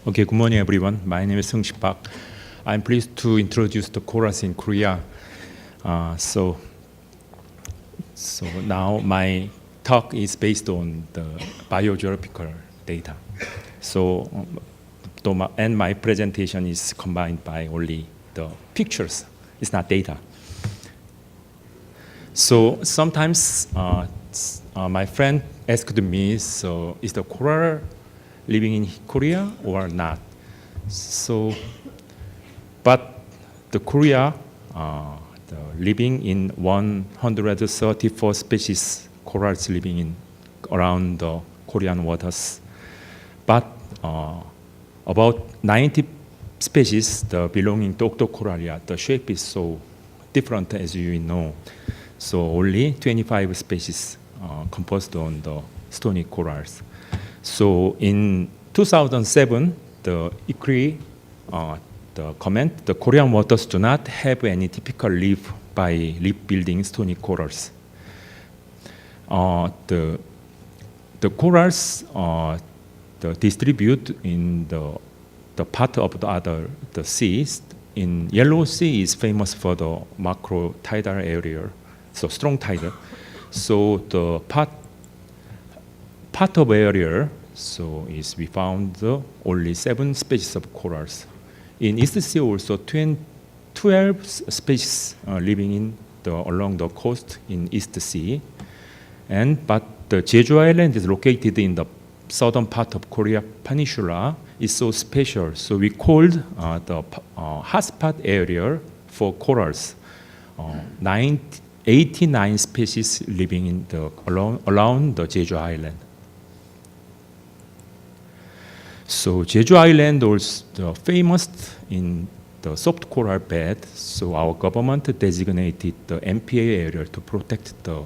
Okay, good morning, everyone. My name is Heung Park. I'm pleased to introduce the corals in Korea. So now my talk is based on the biogeographical data. And my presentation is combined by only the pictures. It's not data. So sometimes my friend asked me, so is the coral living in Korea or not? But the Korea, living in 134 species corals living in around the Korean waters. But about 90 species belonging to octocoralia, the shape is so different as you know. So only 25 species composed on the stony corals. So in 2007, the ICRI comment, the Korean waters do not have any typical reef by reef building stony corals. The corals distribute in the part of the seas. In Yellow Sea is famous for the macro tidal area, so strong tidal. So the part of area, so we found only 7 species of corals. In East Sea also 12 species living along the coast in East Sea. But the Jeju Island is located in the southern part of Korea Peninsula. It's so special. So we called the hotspot area for corals. 89 species living around the Jeju Island. So Jeju Island also famous in the soft coral bed. So our government designated the MPA area to protect the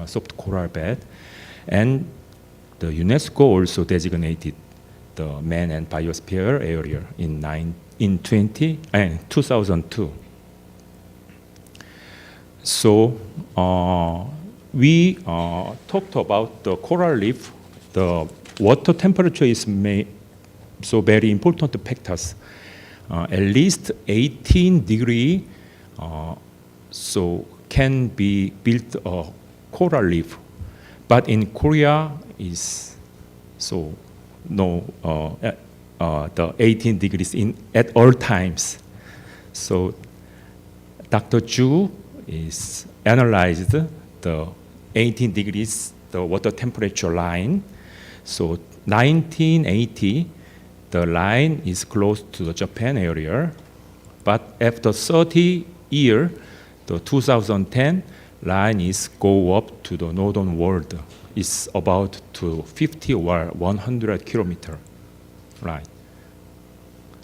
soft coral bed, and the UNESCO also designated the man and biosphere area in 2002. So we talked about the coral reef. The water temperature is so very important factors. At least 18 degree, so can be built a coral reef. But in Korea is so no the 18 degrees at all times. So Dr. Ju is analyzed the 18 degrees the water temperature line. So 1980, the line is close to the Japan area, but after 30 years, the 2010 line is go up to the northern world. It's about to 50 or 100 kilometer, right?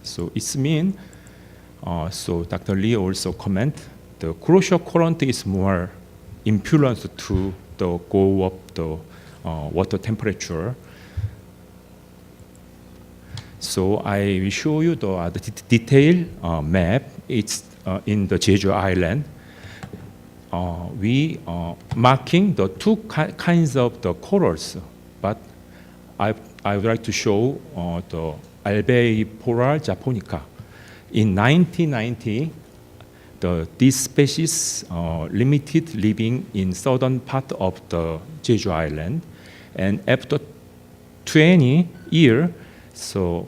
So it's mean. So Dr. Lee also comment the crucial current is more influence to the go up the water temperature. So I will show you the detailed map. It's in the Jeju Island. We marking the 2 kinds of the corals, but I would like to show the Albeiporal japonica. In 1990, this species limited living in southern part of the Jeju Island, and after 20 years, so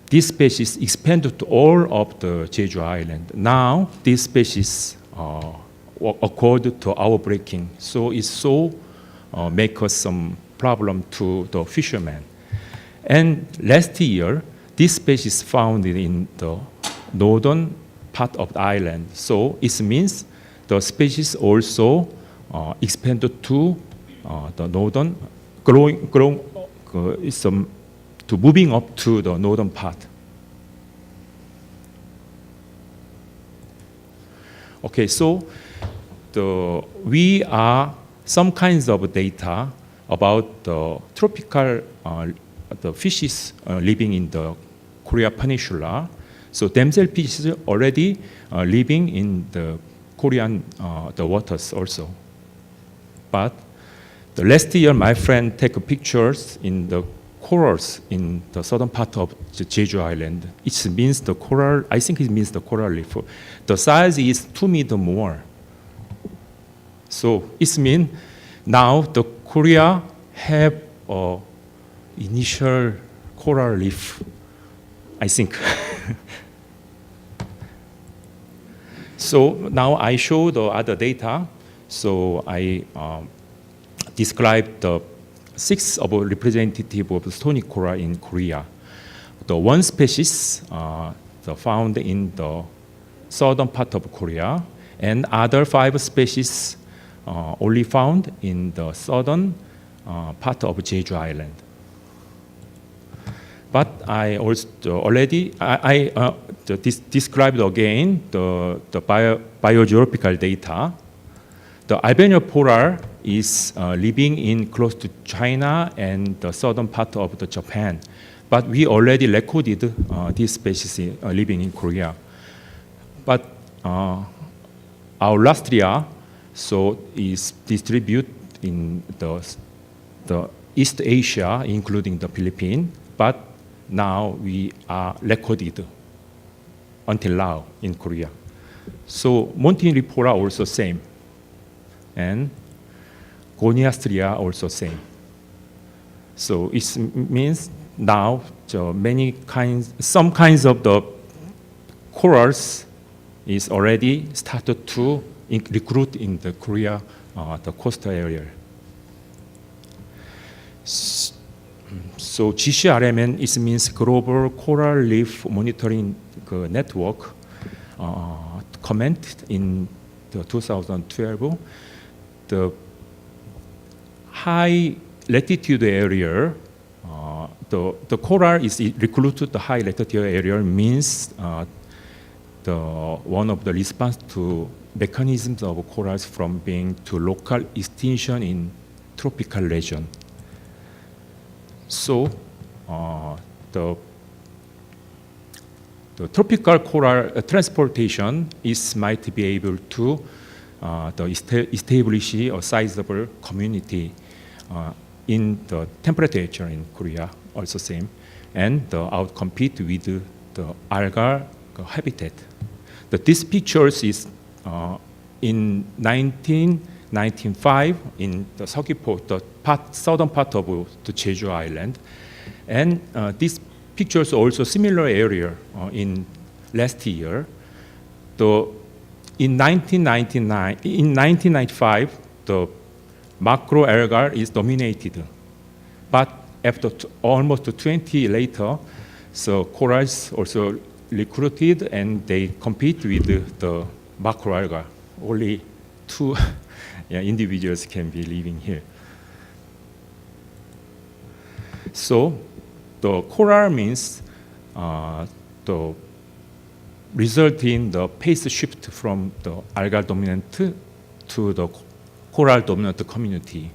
this species expanded to all of the Jeju Island. Now this species occurred to outbreaking, so it make us some problem to the fishermen. And last year, this species found in the northern part of the island. So it means the species also expanded to the northern, to moving up to the northern part. Okay, so we are some kinds of data about the tropical the fishes living in the Korea Peninsula. So damsel fishes already living in the Korean the waters also. But the last year, my friend take pictures in the corals in the southern part of the Jeju Island. It means the coral, I think it means the coral reef. The size is 2 meters more. So it means now the Korea have a initial coral reef, I think. So now I show the other data. So I describe the 6 of representative of stony coral in Korea. The one species found in the southern part of Korea, and other 5 species only found in the southern part of Jeju Island. But I also already described again the biogeographical data. The albino coral is living in close to China and the southern part of the Japan, but we already recorded this species living in Korea. But our lastria is distributed in the East Asia, including the Philippines, but now we are recorded until now in Korea. So Montinripora also same, and Goniastria also same. So it means now some kinds of the corals is already started to recruit in the Korea, the coastal area. So GCRMN it means Global Coral Reef Monitoring Network commented in the 2012 the high latitude area, the coral is recruited the high latitude area means one of the response to mechanisms of corals from being to local extinction in tropical region. So the tropical coral transportation might be able to establish a sizable community in the temperature in Korea, also same, and outcompete with the algal habitat. This pictures is in 1995 in the Seogwipo, the southern part of the Jeju Island, and these pictures also similar area in last year. In 1995, the macroalgal is dominated, but after almost 20 later, so corals also recruited and they compete with the macroalgal. Only 2 individuals can be living here. So the coral means the result in the pace shift from the algal dominant to the coral dominant community.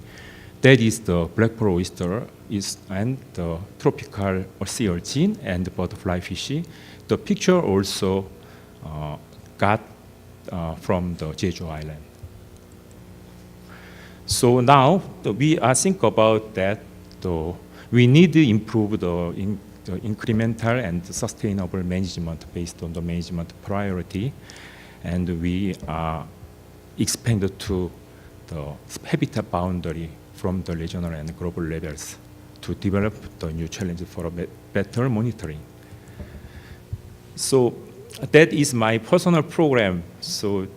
That is the black pearl oyster and the tropical sea urchin and butterfly fish. The picture also got from the Jeju Island. So now we are think about that we need to improve the incremental and sustainable management based on the management priority, and we are expanded to the habitat boundary from the regional and global levels to develop the new challenge for a better monitoring. So that is my personal program. So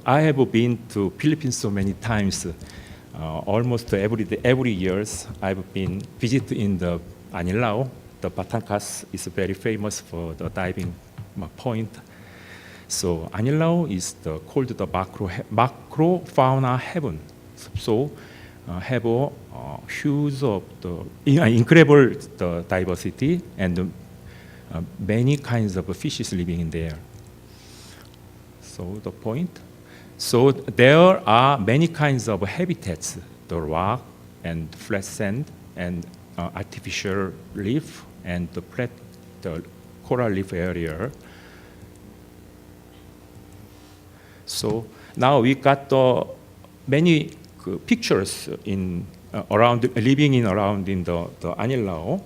I have been to Philippines so many times. Almost every year I've been visit in the Anilao. The Batangas is very famous for the diving point. So Anilao is called the macro fauna heaven. So have a huge of the incredible the diversity and many kinds of fishes living in there. So the point. So there are many kinds of habitats, the rock and flat sand and artificial reef and the coral reef area. So now we got many pictures in living in the Anilao.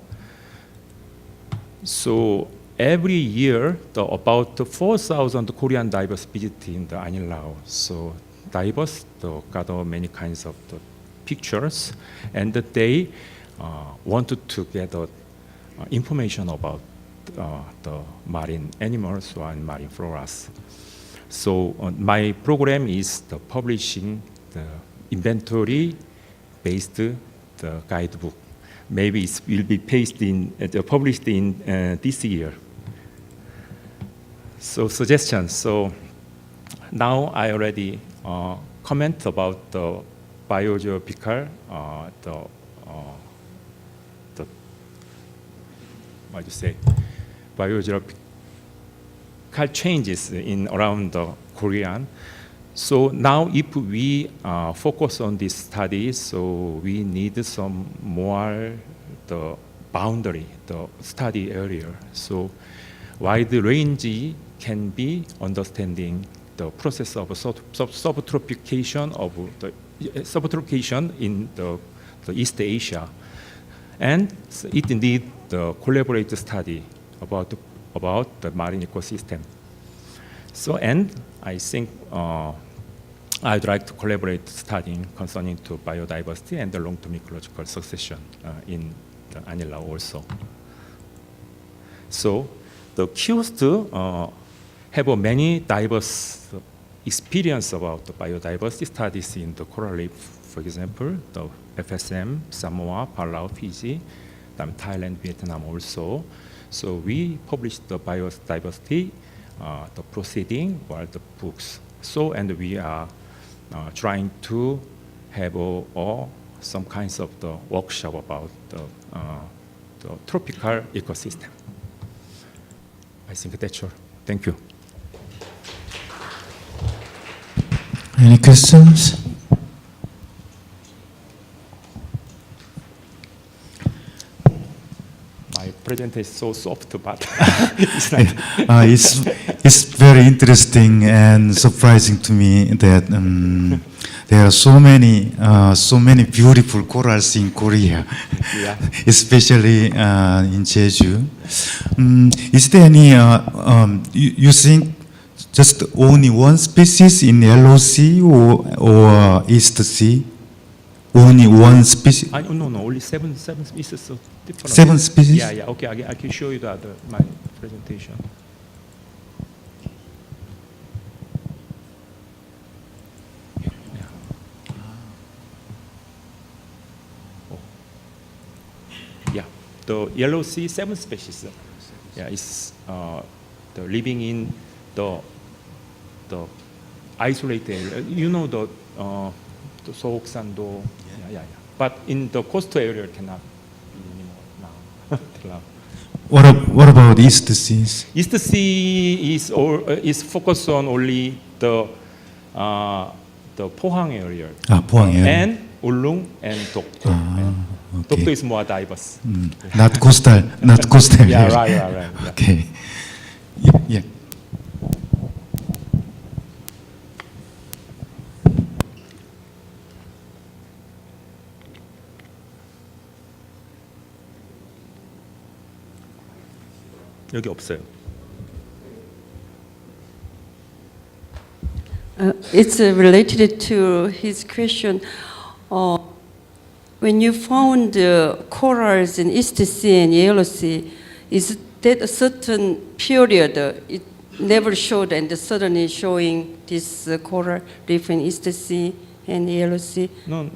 So every year, about 4,000 Korean divers visiting the Anilao. So divers gather many kinds of pictures, and they wanted to gather information about the marine animals and marine floras. So my program is the publishing the inventory-based the guidebook. Maybe it will be published in this year. So suggestions. So now I already comment about the biogeographical biogeographical changes in around the Korean. So now if we focus on this study, so we need some more the boundary, the study area. So wide range can be understanding the process of subtropication in the East Asia, and it needs the collaborative study about the marine ecosystem. So, and I think I'd like to collaborate studying concerning to biodiversity and the long-term ecological succession in the Anilao also. So the KIOST have many diverse experience about the biodiversity studies in the coral reef. For example, the FSM, Samoa, Palau, Fiji, Thailand, Vietnam also. So we published the biodiversity, the proceeding, or the books. So, and we are trying to have some kinds of the workshop about the tropical ecosystem. I think that's all. Thank you. Any questions? My presentation is so soft, but it's very interesting and surprising to me that there are so many beautiful corals in Korea, yeah. especially in Jeju. Is there any? You think just only one species in Yellow Sea or East Sea? Only one species? No, only seven species. So different. 7 species? Yeah. Okay, I can show you my presentation. Yeah, the Yellow Sea 7 species. Yeah, it's the living in the isolated area. You know the Sohoksando. Yeah. But in the coastal area cannot anymore now. What about East Seas? East Sea is focused on only the Pohang area. Pohang area. And Ulung and Dokdo. Okay. Dokdo is more diverse. Not coastal Yeah, area. right. Yeah. Okay. Yeah. 여기 없어요. It's related to his question. When you found corals in East Sea and Yellow Sea, is that a certain period it never showed and suddenly showing this coral reef in East Sea and Yellow Sea? No.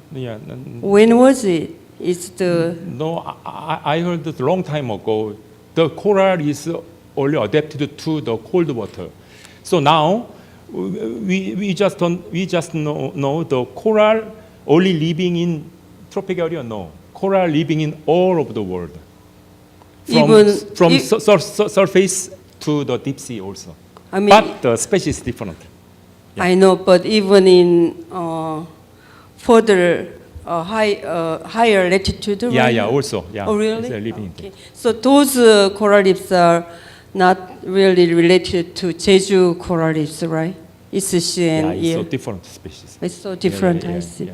When was it? Is the No, I heard it a long time ago. The coral is only adapted to the cold water. So now we just know the coral only living in tropical area. No, coral living in all over the world. From surface to the deep sea also. I mean, but the species is different. Yeah. I know, but even in further higher latitude. Yeah, also. Yeah. Oh, really? They're living Okay. So those coral reefs are not really related to Jeju coral reefs, right? It's a yeah, it's so different species. It's so different. Yeah. I see. Yeah.